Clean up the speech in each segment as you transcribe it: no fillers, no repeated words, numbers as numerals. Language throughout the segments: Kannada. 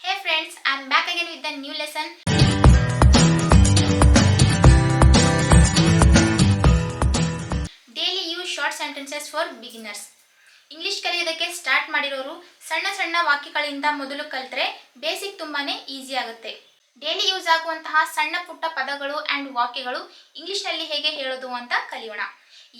Hey friends, I'm back again with a new lesson. Daily use short sentences for beginners. English ಕಲಿಯೋದಕ್ಕೆ ಸ್ಟಾರ್ಟ್ ಮಾಡಿರೋರು ಸಣ್ಣ ಸಣ್ಣ ವಾಕ್ಯಗಳಿಂದ ಮೊದಲು ಕಲಿತ್ರೆ ಬೇಸಿಕ್ ತುಂಬಾನೇ ಈಸಿ ಆಗುತ್ತೆ. ಡೈಲಿ ಯೂಸ್ ಆಗುವಂತಹ ಸಣ್ಣ ಪುಟ್ಟ ಪದಗಳು ಆ್ಯಂಡ್ ವಾಕ್ಯಗಳು ಇಂಗ್ಲಿಷ್ನಲ್ಲಿ ಹೇಗೆ ಹೇಳೋದು ಅಂತ ಕಲಿಯೋಣ.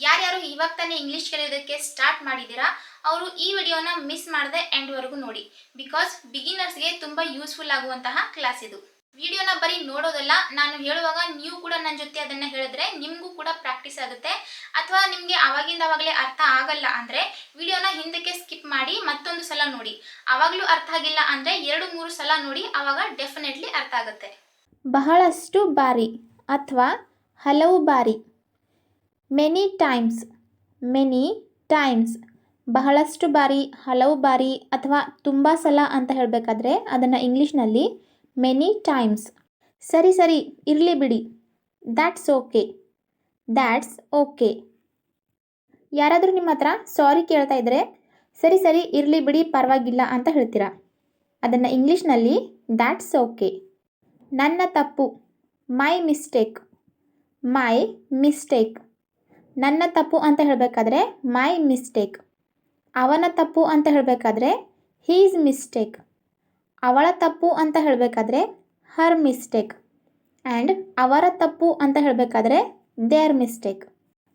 ಯಾರ್ಯಾರು ಇವಾಗ ತಾನೇ ಇಂಗ್ಲಿಷ್ ಕಲಿಯೋದಕ್ಕೆ ಸ್ಟಾರ್ಟ್ ಮಾಡಿದ್ದೀರಾ ಅವರು ಈ ವಿಡಿಯೋನ ಮಿಸ್ ಮಾಡದೆ ಎಂಡ್ವರೆಗೂ ನೋಡಿ. ಬಿಕಾಸ್ ಬಿಗಿನರ್ಸ್ಗೆ ತುಂಬ ಯೂಸ್ಫುಲ್ ಆಗುವಂತಹ ಕ್ಲಾಸ್ ಇದು. ವಿಡಿಯೋನ ಬರೀ ನೋಡೋದಲ್ಲ, ನಾನು ಹೇಳುವಾಗ ನೀವು ಕೂಡ ನನ್ನ ಜೊತೆ ಅದನ್ನು ಹೇಳಿದ್ರೆ ನಿಮಗೂ ಕೂಡ ಪ್ರಾಕ್ಟೀಸ್ ಆಗುತ್ತೆ. ಅಥವಾ ನಿಮಗೆ ಆವಾಗಲೇ ಅರ್ಥ ಆಗಲ್ಲ ಅಂದರೆ ವಿಡಿಯೋನ ಹಿಂದಕ್ಕೆ ಸ್ಕಿಪ್ ಮಾಡಿ ಮತ್ತೊಂದು ಸಲ ನೋಡಿ. ಆವಾಗಲೂ ಅರ್ಥ ಆಗಿಲ್ಲ ಅಂದರೆ 2-3 ಸಲ ನೋಡಿ, ಆವಾಗ ಡೆಫಿನೆಟ್ಲಿ ಅರ್ಥ ಆಗುತ್ತೆ. ಬಹಳಷ್ಟು ಬಾರಿ ಅಥವಾ ಹಲವು ಬಾರಿ. ಮೆನಿ ಟೈಮ್ಸ್ ಬಹಳಷ್ಟು ಬಾರಿ, ಹಲವು ಬಾರಿ ಅಥವಾ ತುಂಬ ಸಲ ಅಂತ ಹೇಳಬೇಕಾದ್ರೆ ಅದನ್ನು ಇಂಗ್ಲೀಷ್ನಲ್ಲಿ ಮೆನಿ ಟೈಮ್ಸ್. ಸರಿ ಇರಲಿ ಬಿಡಿ, ದ್ಯಾಟ್ಸ್ ಓಕೆ. ಯಾರಾದರೂ ನಿಮ್ಮ ಹತ್ರ ಸಾರಿ ಕೇಳ್ತಾ ಇದ್ದರೆ ಸರಿ ಇರಲಿ ಬಿಡಿ ಪರವಾಗಿಲ್ಲ ಅಂತ ಹೇಳ್ತೀರಾ. ಅದನ್ನು ಇಂಗ್ಲೀಷ್ನಲ್ಲಿ ದ್ಯಾಟ್ಸ್ ಓಕೆ. ನನ್ನ ತಪ್ಪು, ಮೈ ಮಿಸ್ಟೇಕ್. ನನ್ನ ತಪ್ಪು ಅಂತ ಹೇಳಬೇಕಾದ್ರೆ ಮೈ ಮಿಸ್ಟೇಕ್. ಅವನ ತಪ್ಪು ಅಂತ ಹೇಳಬೇಕಾದ್ರೆ ಹೀಸ್ ಮಿಸ್ಟೇಕ್. ಅವಳ ತಪ್ಪು ಅಂತ ಹೇಳಬೇಕಾದ್ರೆ ಹರ್ ಮಿಸ್ಟೇಕ್. ಆ್ಯಂಡ್ ಅವರ ತಪ್ಪು ಅಂತ ಹೇಳಬೇಕಾದ್ರೆ ದೇರ್ ಮಿಸ್ಟೇಕ್.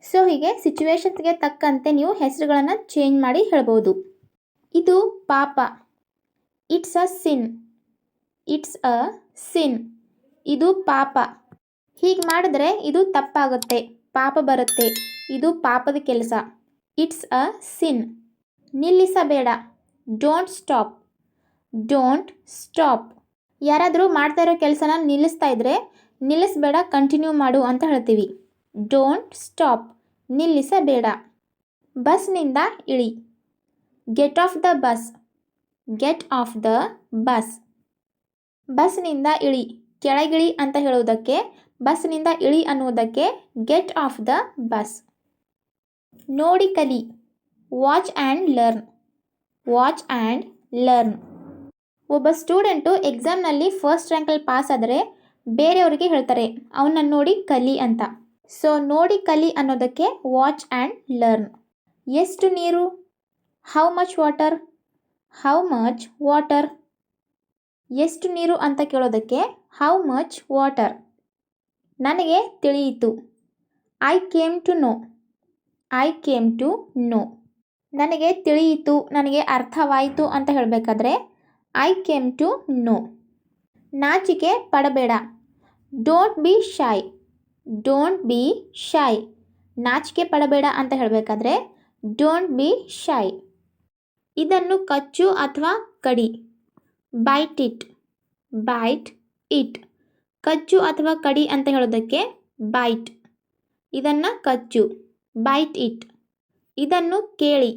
ಸೊ ಹೀಗೆ ಸಿಚುವೇಶನ್ಸ್ಗೆ ತಕ್ಕಂತೆ ನೀವು ಹೆಸರುಗಳನ್ನು ಚೇಂಜ್ ಮಾಡಿ ಹೇಳ್ಬೋದು. ಇದು ಪಾಪ, ಇಟ್ಸ್ ಅ ಸಿನ್. ಇದು ಪಾಪ. ಹೀಗೆ ಮಾಡಿದ್ರೆ ಇದು ತಪ್ಪಾಗುತ್ತೆ, ಪಾಪ ಬರುತ್ತೆ, ಇದು ಪಾಪದ ಕೆಲಸ. It's a sin. ನಿಲ್ಲಿಸಬೇಡ, ಡೋಂಟ್ ಸ್ಟಾಪ್. ಯಾರಾದರೂ ಮಾಡ್ತಾ ಇರೋ ಕೆಲಸನ ನಿಲ್ಲಿಸ್ತಾ ಇದ್ದರೆ ನಿಲ್ಲಿಸಬೇಡ, ಕಂಟಿನ್ಯೂ ಮಾಡು ಅಂತ ಹೇಳ್ತೀವಿ. Don't stop, ನಿಲ್ಲಿಸಬೇಡ. ಬಸ್ನಿಂದ ಇಳಿ, ಗೆಟ್ ಆಫ್ ದ ಬಸ್. ಬಸ್ನಿಂದ ಇಳಿ, ಕೆಳಗಿಳಿ ಅಂತ ಹೇಳುವುದಕ್ಕೆ, ಬಸ್ನಿಂದ ಇಳಿ ಅನ್ನುವುದಕ್ಕೆ ಗೆಟ್ ಆಫ್ ದ ಬಸ್. ನೋಡಿ ಕಲಿ, ವಾಚ್ ಆ್ಯಂಡ್ ಲರ್ನ್. ಒಬ್ಬ ಸ್ಟೂಡೆಂಟು ಎಕ್ಸಾಮ್ನಲ್ಲಿ ಫಸ್ಟ್ ರ್ಯಾಂಕಲ್ಲಿ ಪಾಸ್ ಆದರೆ ಬೇರೆಯವರಿಗೆ ಹೇಳ್ತಾರೆ ಅವನನ್ನು ನೋಡಿ ಕಲಿ ಅಂತ. ಸೊ ನೋಡಿ ಕಲಿ ಅನ್ನೋದಕ್ಕೆ ವಾಚ್ ಆ್ಯಂಡ್ ಲರ್ನ್. ಎಷ್ಟು ನೀರು, ಹೌ ಮಚ್ ವಾಟರ್. ಎಷ್ಟು ನೀರು ಅಂತ ಕೇಳೋದಕ್ಕೆ ಹೌ ಮಚ್ ವಾಟರ್. ನನಗೆ ತಿಳಿಯಿತು, ಐ ಕೇಮ್ ಟು ನೋ. ನನಗೆ ತಿಳಿಯಿತು, ನನಗೆ ಅರ್ಥವಾಯಿತು ಅಂತ ಹೇಳಬೇಕಾದ್ರೆ ಐ ಕೇಮ್ ಟು ನೋ. ನಾಚಿಕೆ ಪಡಬೇಡ, ಡೋಂಟ್ ಬಿ ಶೈ. ನಾಚಿಕೆ ಪಡಬೇಡ ಅಂತ ಹೇಳಬೇಕಾದ್ರೆ ಡೋಂಟ್ ಬಿ ಶೈ. ಇದನ್ನು ಕಚ್ಚು ಅಥವಾ ಕಡಿ, ಬೈಟ್ ಇಟ್. ಕಚ್ಚು ಅಥವಾ ಕಡಿ ಅಂತ ಹೇಳೋದಕ್ಕೆ ಬೈಟ್. ಇದನ್ನು ಕಚ್ಚು, ಬೈಟ್ ಇಟ್. ಇದನ್ನು ಕೇಳಿ,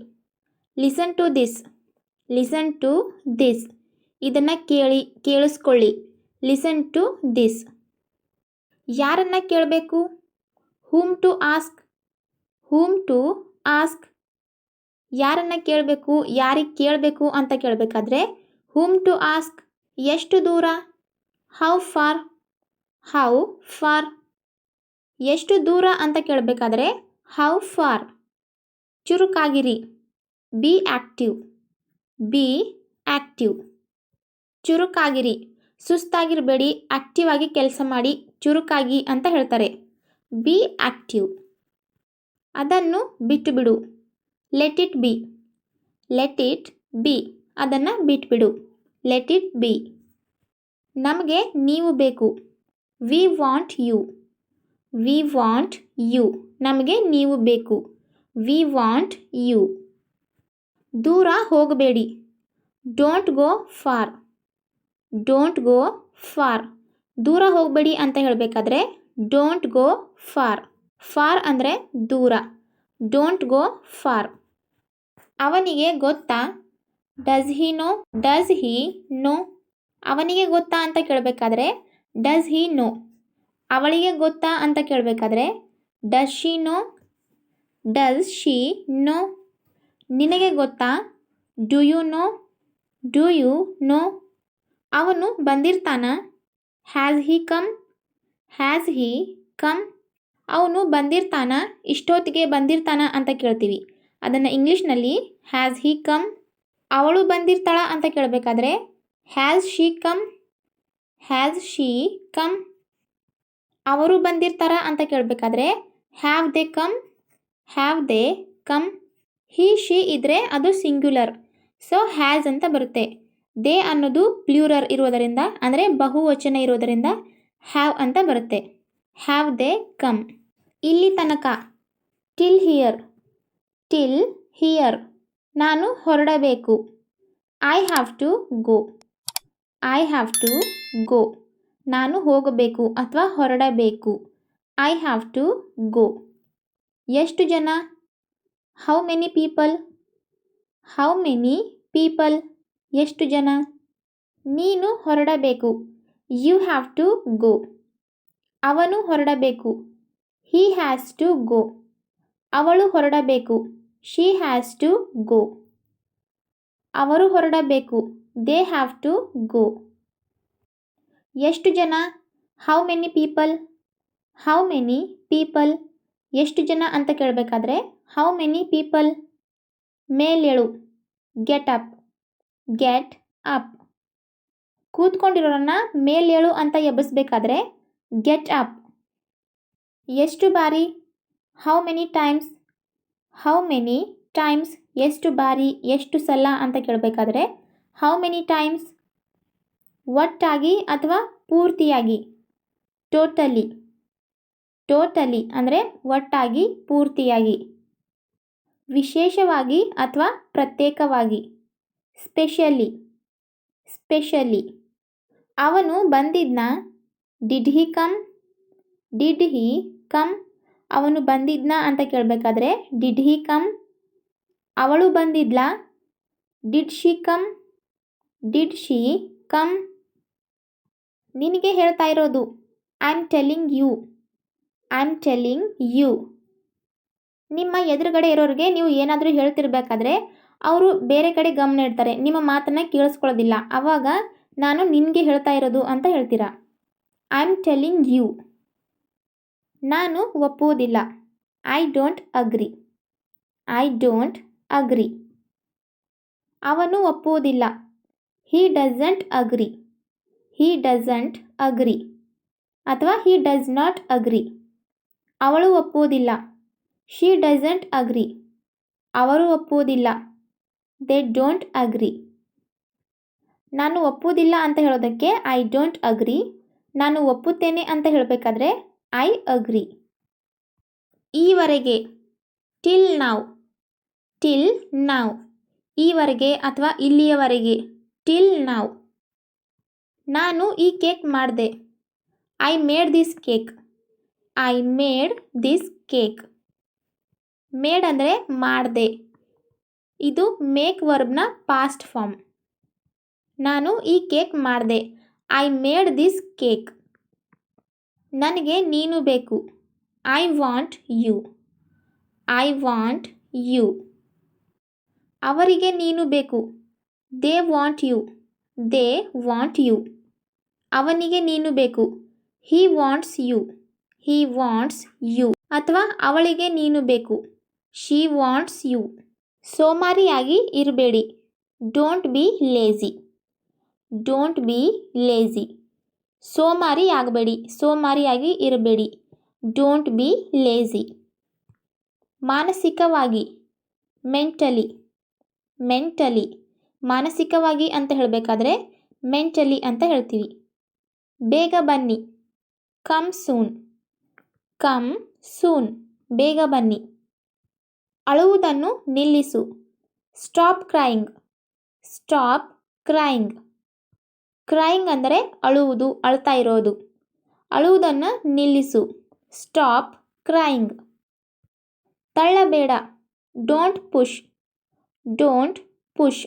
ಲಿಸನ್ ಟು ದಿಸ್. ಇದನ್ನು ಕೇಳಿಸ್ಕೊಳ್ಳಿ, ಲಿಸನ್ ಟು ದಿಸ್. ಯಾರನ್ನು ಕೇಳಬೇಕು, ಹೂಮ್ ಟು ಆಸ್ಕ್. ಯಾರನ್ನು ಕೇಳಬೇಕು, ಯಾರಿಗೆ ಕೇಳಬೇಕು ಅಂತ ಕೇಳಬೇಕಾದ್ರೆ ಹೂಮ್ ಟು ಆಸ್ಕ್. ಎಷ್ಟು ದೂರ, ಹೌ ಫಾರ್. ಎಷ್ಟು ದೂರ ಅಂತ ಕೇಳಬೇಕಾದ್ರೆ ಹೌ ಫಾರ್. ಚುರುಕಾಗಿರಿ, ಬಿ ಆ್ಯಕ್ಟಿವ್. ಚುರುಕಾಗಿರಿ, ಸುಸ್ತಾಗಿರಬೇಡಿ, ಆ್ಯಕ್ಟಿವ್ ಆಗಿ ಕೆಲಸ ಮಾಡಿ, ಚುರುಕಾಗಿ ಅಂತ ಹೇಳ್ತಾರೆ. Be active. ಅದನ್ನು ಬಿಟ್ಟುಬಿಡು, ಲೆಟ್ ಇಟ್ ಬಿ. ಅದನ್ನು ಬಿಟ್ಬಿಡು, ಲೆಟ್ ಇಟ್ ಬಿ. ನಮಗೆ ನೀವು ಬೇಕು, ವಿ ವಾಂಟ್ ಯು. ನಮಗೆ ನೀವು ಬೇಕು, ವಿ ವಾಂಟ್ ಯು. ದೂರ ಹೋಗಬೇಡಿ, ಡೋಂಟ್ ಗೋ ಫಾರ್. ದೂರ ಹೋಗಬೇಡಿ ಅಂತ ಹೇಳಬೇಕಾದ್ರೆ ಡೋಂಟ್ ಗೋ ಫಾರ್ ಅಂದರೆ ದೂರ, ಡೋಂಟ್ ಗೋ ಫಾರ್. ಅವನಿಗೆ ಗೊತ್ತಾ, ಡಸ್ ಹಿ ನೋ. ಅವನಿಗೆ ಗೊತ್ತಾ ಅಂತ ಕೇಳಬೇಕಾದ್ರೆ ಡಸ್ ಹಿ ನೋ. ಅವಳಿಗೆ ಗೊತ್ತಾ ಅಂತ ಕೇಳಬೇಕಾದ್ರೆ ಡಸ್ ಶಿ ನೋ. ನಿನಗೆ ಗೊತ್ತಾ, ಡು ಯು ನೋ. ಅವನು ಬಂದಿರ್ತಾನ. Has he come? Has he come? ಅವನು ಬಂದಿರ್ತಾನ, ಇಷ್ಟೊತ್ತಿಗೆ ಬಂದಿರ್ತಾನ ಅಂತ ಕೇಳ್ತೀವಿ. ಅದನ್ನು ಇಂಗ್ಲೀಷ್ನಲ್ಲಿ ಹ್ಯಾಸ್ ಹಿ ಕಮ್? ಅವಳು ಬಂದಿರ್ತಾಳ ಅಂತ ಕೇಳಬೇಕಾದ್ರೆ has she come? Has she come? ಅವರು ಬಂದಿರ್ತಾರ ಅಂತ ಕೇಳಬೇಕಾದ್ರೆ have they come? Have they come? He she ಇದ್ರೆ ಅದು ಸಿಂಗ್ಯುಲರ್, ಸೊ ಹ್ಯಾಸ್ ಅಂತ ಬರುತ್ತೆ. ದೇ ಅನ್ನೋದು ಪ್ಲ್ಯೂರರ್ ಇರೋದರಿಂದ, ಅಂದರೆ ಬಹುವಚನ ಇರೋದರಿಂದ ಹ್ಯಾವ್ ಅಂತ ಬರುತ್ತೆ. Have they come? ಇಲ್ಲಿ ತನಕ, ಟಿಲ್ ಹಿಯರ್. Till here. ನಾನು ಹೊರಡಬೇಕು. I have to go. I have to go. ನಾನು ಹೋಗಬೇಕು ಅಥವಾ ಹೊರಡಬೇಕು. I have to go. ಎಷ್ಟು ಜನ? How many people? How many people? ಎಷ್ಟು ಜನ? ನೀನು ಹೊರಡಬೇಕು. You have to go. ಅವನು ಹೊರಡಬೇಕು. He has to go. ಅವಳು ಹೊರಡಬೇಕು. She has to go. ಅವರು ಹೊರಡಬೇಕು. They have to go. ಎಷ್ಟು ಜನ? How many people? How many people? ಎಷ್ಟು ಜನ ಅಂತ ಕೇಳಬೇಕಾದ್ರೆ ಹೌ ಮೆನಿ ಪೀಪಲ್? ಮೇಲೇಳು. Get up. Get up. ಕೂತ್ಕೊಂಡಿರೋರನ್ನ ಮೇಲೇಳು ಅಂತ ಎಬ್ಬಿಸ್ಬೇಕಾದ್ರೆ ಗೆಟ್ ಅಪ್. ಎಷ್ಟು ಬಾರಿ? How many times? How many times? ಎಷ್ಟು ಬಾರಿ, ಎಷ್ಟು ಸಲ ಅಂತ ಕೇಳಬೇಕಾದ್ರೆ ಹೌ ಮೆನಿ ಟೈಮ್ಸ್? ಒಟ್ಟಾಗಿ ಅಥವಾ ಪೂರ್ತಿಯಾಗಿ? ಟೋಟಲಿ. ಟೋಟಲಿ ಅಂದರೆ ಒಟ್ಟಾಗಿ, ಪೂರ್ತಿಯಾಗಿ. ವಿಶೇಷವಾಗಿ ಅಥವಾ ಪ್ರತ್ಯೇಕವಾಗಿ? ಸ್ಪೆಷಲಿ. ಸ್ಪೆಷಲಿ. ಅವನು ಬಂದಿದ್ನ? Did he come? Did he come? ಅವನು ಬಂದಿದ್ನ ಅಂತ ಕೇಳಬೇಕಾದ್ರೆ ಡಿಡ್ ಹಿ ಕಮ್? ಅವಳು ಬಂದಿದ್ಲಾ? Did she come? Did she come? ನಿನಗೆ ಹೇಳ್ತಾ ಇರೋದು. I am telling you. I am telling you. ನಿಮ್ಮ ಎದುರುಗಡೆ ಇರೋರಿಗೆ ನೀವು ಏನಾದರೂ ಹೇಳ್ತಿರ್ಬೇಕಾದ್ರೆ ಅವರು ಬೇರೆ ಕಡೆ ಗಮನ ಇಡ್ತಾರೆ, ನಿಮ್ಮ ಮಾತನ್ನು ಕೇಳಿಸ್ಕೊಳ್ಳೋದಿಲ್ಲ. ಆವಾಗ ನಾನು ನಿನಗೆ ಹೇಳ್ತಾ ಇರೋದು ಅಂತ ಹೇಳ್ತೀರಾ. I am telling you. ನಾನು ಒಪ್ಪುವುದಿಲ್ಲ. I don't agree. I don't agree. ಅವನು ಒಪ್ಪುವುದಿಲ್ಲ. He doesn't agree. He doesn't agree. ಅಥವಾ ಹಿ ಡಸ್ ನಾಟ್ ಅಗ್ರಿ. ಅವಳು ಒಪ್ಪುವುದಿಲ್ಲ. She doesn't agree. ಅವರು ಒಪ್ಪುವುದಿಲ್ಲ. They don't agree. ನಾನು ಒಪ್ಪುವುದಿಲ್ಲ ಅಂತ ಹೇಳೋದಕ್ಕೆ ಐ ಡೋಂಟ್ ಅಗ್ರಿ. ನಾನು ಒಪ್ಪುತ್ತೇನೆ ಅಂತ ಹೇಳಬೇಕಾದ್ರೆ ಐ ಅಗ್ರಿ. ಈವರೆಗೆ. Till now. Till now. ಈವರೆಗೆ ಅಥವಾ ಇಲ್ಲಿಯವರೆಗೆ. Till now. ನಾನು ಈ ಕೇಕ್ ಮಾಡಿದೆ. I made this cake. I made this cake. Made ಅಂದರೆ ಮಾಡಿದೆ. ಇದು ಮೇಕ್ ವರ್ಬ್ನ ಪಾಸ್ಟ್ ಫಾರ್ಮ್. ನಾನು ಈ ಕೇಕ್ ಮಾಡಿದೆ. I made this cake. ನನಗೆ ನೀನು ಬೇಕು. I want you. I want you. ಅವರಿಗೆ ನೀನು ಬೇಕು. They want you. They want you. ಅವನಿಗೆ ನೀನು ಬೇಕು. He wants you. He wants you. ಅಥವಾ ಅವಳಿಗೆ ನೀನು ಬೇಕು. She wants you. ಸೋಮಾರಿಯಾಗಿ ಇರಬೇಡಿ. Don't be lazy. Don't be lazy. ಸೋಮಾರಿ ಆಗಬೇಡಿ, ಸೋಮಾರಿಯಾಗಿ ಇರಬೇಡಿ. Don't be lazy. ಮಾನಸಿಕವಾಗಿ. ಮೆಂಟಲಿ. ಮೆಂಟಲಿ. ಮಾನಸಿಕವಾಗಿ ಅಂತ ಹೇಳಬೇಕಾದ್ರೆ ಮೆಂಟಲಿ ಅಂತ ಹೇಳ್ತೀವಿ. ಬೇಗ ಬನ್ನಿ. Come soon. Come soon. ಬೇಗ ಬನ್ನಿ. ಅಳುವುದನ್ನು ನಿಲ್ಲಿಸು. Stop crying. Stop crying. Crying ಅಂದರೆ ಅಳುವುದು, ಅಳ್ತಾ ಇರೋದು. ಅಳುವುದನ್ನು ನಿಲ್ಲಿಸು. Stop crying. ತಳ್ಳಬೇಡ. Don't push. Don't push.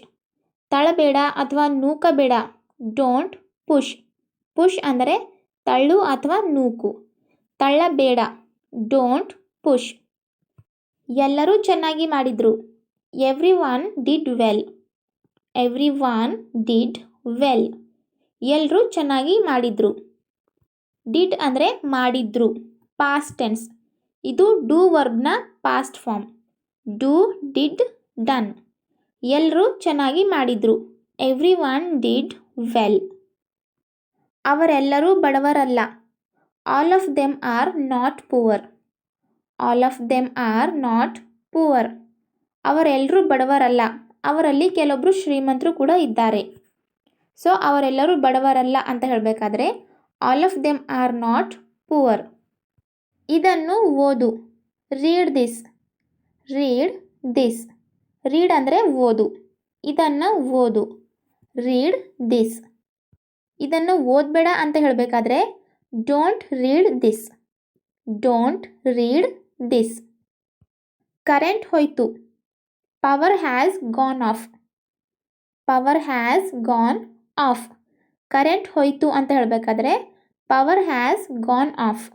ತಳ್ಳಬೇಡ ಅಥವಾ ನೂಕಬೇಡ. Don't push. ಪುಷ್ ಅಂದರೆ ತಳ್ಳು ಅಥವಾ ನೂಕು. ತಳ್ಳಬೇಡ. Don't push. ಎಲ್ಲರೂ ಚೆನ್ನಾಗಿ ಮಾಡಿದರು. Everyone did well. Everyone did well. ಎಲ್ಲರೂ ಚೆನ್ನಾಗಿ ಮಾಡಿದ್ರು. ಡಿಡ್ ಅಂದರೆ ಮಾಡಿದ್ರು, ಪಾಸ್ಟ್ ಟೆನ್ಸ್. ಇದು ಡೂ ವರ್ಬ್ನ past form. Do, did, done. ಎಲ್ಲರೂ ಚೆನ್ನಾಗಿ ಮಾಡಿದ್ರು. Everyone did well. ಅವರೆಲ್ಲರೂ ಬಡವರಲ್ಲ. All of them are not poor. All of them are not poor. ಅವರೆಲ್ಲರೂ ಬಡವರಲ್ಲ, ಅವರಲ್ಲಿ ಕೆಲವೊಬ್ಬರು ಶ್ರೀಮಂತರು ಕೂಡ ಇದ್ದಾರೆ. ಸೊ ಅವರೆಲ್ಲರೂ ಬಡವರಲ್ಲ ಅಂತ ಹೇಳಬೇಕಾದ್ರೆ all of them are not poor. ಇದನ್ನು ಓದು. Read this. Read this. Read ಅಂದರೆ ಓದು. ಇದನ್ನು ಓದು. Read this. ಇದನ್ನು ಓದಬೇಡ ಅಂತ ಹೇಳಬೇಕಾದ್ರೆ don't read this. Don't read this. Current ಹೋಯ್ತು. Power has gone off. Power has gone off. Current ಹೋಯ್ತು ಅಂತ ಹೇಳಬೇಕಾದ್ರೆ power has gone off.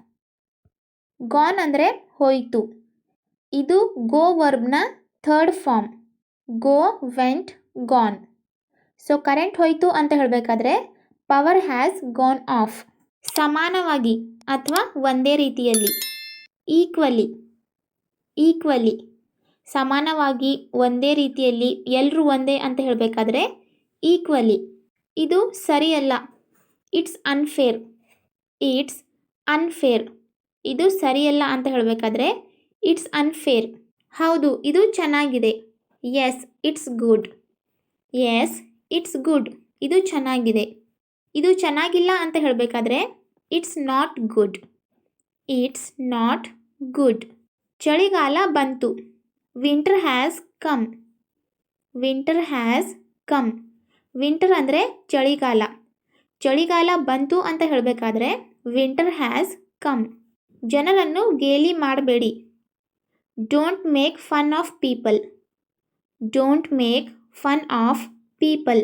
Gone ಅಂದರೆ ಹೋಯ್ತು. ಇದು ಗೋ ವರ್ಬ್ನ third form. Go, went, gone. So current ಹೋಯ್ತು ಅಂತ ಹೇಳಬೇಕಾದ್ರೆ ಪವರ್ ಹ್ಯಾಸ್ ಗಾನ್ ಆಫ್. ಸಮಾನವಾಗಿ ಅಥವಾ ಒಂದೇ ರೀತಿಯಲ್ಲಿ. ಈಕ್ವಲಿ. ಈಕ್ವಲಿ. ಸಮಾನವಾಗಿ, ಒಂದೇ ರೀತಿಯಲ್ಲಿ, ಎಲ್ಲರೂ ಒಂದೇ ಅಂತ ಹೇಳಬೇಕಾದ್ರೆ ಈಕ್ವಲಿ. ಇದು ಸರಿಯಲ್ಲ. It's unfair. It's unfair. ಇದು ಸರಿಯಲ್ಲ ಅಂತ ಹೇಳಬೇಕಾದ್ರೆ ಇಟ್ಸ್ ಅನ್ಫೇರ್. ಹೌದು, ಇದು ಚೆನ್ನಾಗಿದೆ. Yes, it's good. Yes, it's good. ಇದು ಚೆನ್ನಾಗಿದೆ. ಇದು ಚೆನ್ನಾಗಿಲ್ಲ ಅಂತ ಹೇಳಬೇಕಾದ್ರೆ it's not good. It's not good. ಚಳಿಗಾಲ ಬಂತು. Winter has come. Winter has come. Winter ಅಂದರೆ ಚಳಿಗಾಲ. ಚಳಿಗಾಲ ಬಂತು ಅಂತ ಹೇಳಬೇಕಾದ್ರೆ ವಿಂಟರ್ ಹ್ಯಾಸ್ ಕಮ್. ಜನರನ್ನು ಗೇಲಿ ಮಾಡಬೇಡಿ. Don't make fun of people. Don't make fun of people.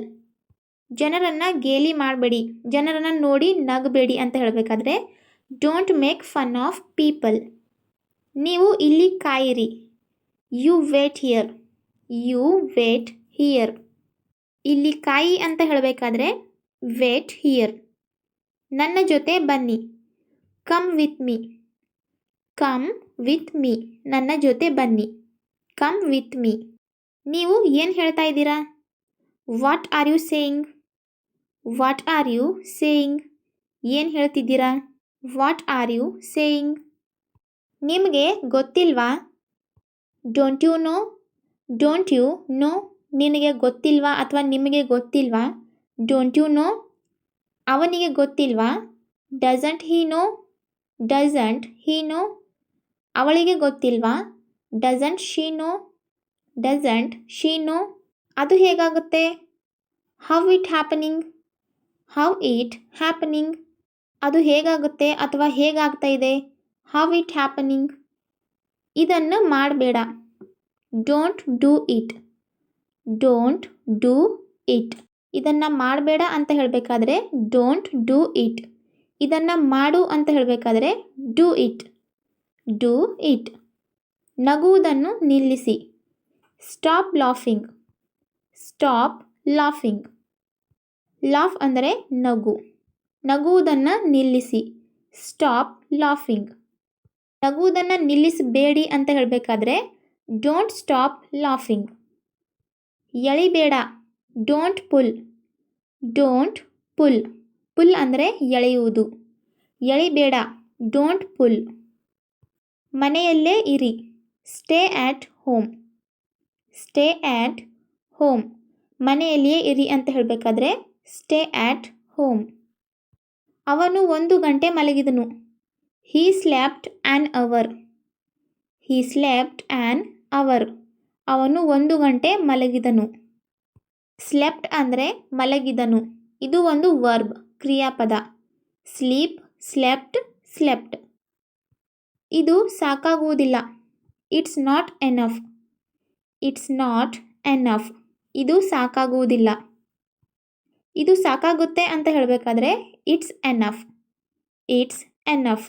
ಜನರನ್ನು ಗೇಲಿ ಮಾಡಬೇಡಿ, ಜನರನ್ನು ನೋಡಿ ನಗಬೇಡಿ ಅಂತ ಹೇಳಬೇಕಾದ್ರೆ don't make fun of people. ನೀವು ಇಲ್ಲಿ ಕಾಯಿರಿ. You wait here. You wait here. ಇಲ್ಲಿ ಕಾಯಿ ಅಂತ ಹೇಳಬೇಕಾದ್ರೆ ವೇಟ್ ಹಿಯರ್. ನನ್ನ ಜೊತೆ ಬನ್ನಿ. Come with me. Come with me. ನನ್ನ ಜೊತೆ ಬನ್ನಿ. Come with me. ನೀವು ಏನು ಹೇಳ್ತಾ ಇದ್ದೀರಾ? What are you saying? What are you saying? ಏನು ಹೇಳ್ತಿದ್ದೀರಾ? What are you saying? ನಿಮಗೆ ಗೊತ್ತಿಲ್ವಾ? Don't you know. Don't you know. ನಿನಗೆ ಗೊತ್ತಿಲ್ವಾ ಅಥವಾ ನಿಮಗೆ ಗೊತ್ತಿಲ್ವಾ? Don't you know. ಅವನಿಗೆ ಗೊತ್ತಿಲ್ವಾ? Doesn't he know. Doesn't he know. ಅವಳಿಗೆ ಗೊತ್ತಿಲ್ವಾ? Doesn't she know. Doesn't she know. ಅದು ಹೇಗಾಗುತ್ತೆ? How it happening. How it happening. ಅದು ಹೇಗಾಗುತ್ತೆ ಅಥವಾ ಹೇಗಾಗ್ತಾ ಇದೆ? How it happening. ಇದನ್ನು ಮಾಡಬೇಡ. Don't do it. Don't do it. ಇದನ್ನು ಮಾಡಬೇಡ ಅಂತ ಹೇಳಬೇಕಾದ್ರೆ ಡೋಂಟ್ ಡೂ ಇಟ್. ಇದನ್ನು ಮಾಡು ಅಂತ ಹೇಳಬೇಕಾದ್ರೆ ಡೂ ಇಟ್. Do it. ನಗುವುದನ್ನು ನಿಲ್ಲಿಸಿ. Stop laughing. Stop laughing. Laugh ಅಂದರೆ ನಗು. ನಗುವುದನ್ನು ನಿಲ್ಲಿಸಿ. Stop laughing. ನಗುವುದನ್ನು ನಿಲ್ಲಿಸಬೇಡಿ ಅಂತ ಹೇಳಬೇಕಾದ್ರೆ ಡೋಂಟ್ ಸ್ಟಾಪ್ ಲಾಫಿಂಗ್. ಎಳಿಬೇಡ. Don't pull. Don't pull. Pull ಅಂದರೆ ಎಳೆಯುವುದು. ಎಳಿಬೇಡ. Don't pull. ಮನೆಯಲ್ಲೇ ಇರಿ. Stay at home. Stay at home. ಮನೆಯಲ್ಲಿಯೇ ಇರಿ ಅಂತ ಹೇಳಬೇಕಾದ್ರೆ ಸ್ಟೇ ಆಟ್ ಹೋಮ್. ಅವನು 1 ಗಂಟೆ ಮಲಗಿದನು. He slept an hour. He slept an hour. ಅವನು 1 ಗಂಟೆ ಮಲಗಿದನು. ಸ್ಲೆಪ್ಟ್ ಅಂದರೆ ಮಲಗಿದನು. ಇದು ಒಂದು ವರ್ಬ್, ಕ್ರಿಯಾಪದ. Sleep, slept, slept. ಇದು ಸಾಕಾಗುವುದಿಲ್ಲ. It's not enough. It's not enough. ಇದು ಸಾಕಾಗುವುದಿಲ್ಲ. ಇದು ಸಾಕಾಗುತ್ತೆ ಅಂತ ಹೇಳಬೇಕಾದ್ರೆ ಇಟ್ಸ್ ಎನಫ್. It's enough.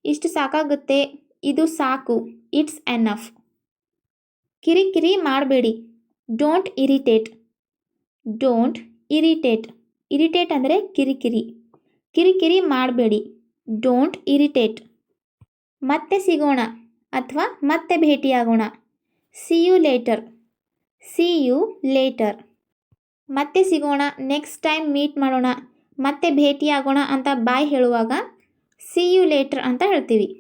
ಇಷ್ಟು ಸಾಕಾಗುತ್ತೆ, ಇದು ಸಾಕು, ಇಟ್ಸ್ ಎನಫ್. ಕಿರಿಕಿರಿ ಮಾಡಬೇಡಿ. Don't irritate. Don't irritate. Irritate ಅಂದರೆ ಕಿರಿಕಿರಿ. ಕಿರಿಕಿರಿ ಮಾಡಬೇಡಿ. Don't irritate. ಮತ್ತೆ ಸಿಗೋಣ ಅಥವಾ ಮತ್ತೆ ಭೇಟಿಯಾಗೋಣ. See you later. See you later. ಮತ್ತೆ ಸಿಗೋಣ, ನೆಕ್ಸ್ಟ್ ಟೈಮ್ ಮೀಟ್ ಮಾಡೋಣ, ಮತ್ತೆ ಭೇಟಿಯಾಗೋಣ ಅಂತ ಬಾಯ್ ಹೇಳುವಾಗ ಸಿ ಯು ಲೇಟರ್ ಅಂತ ಹೇಳ್ತೀವಿ.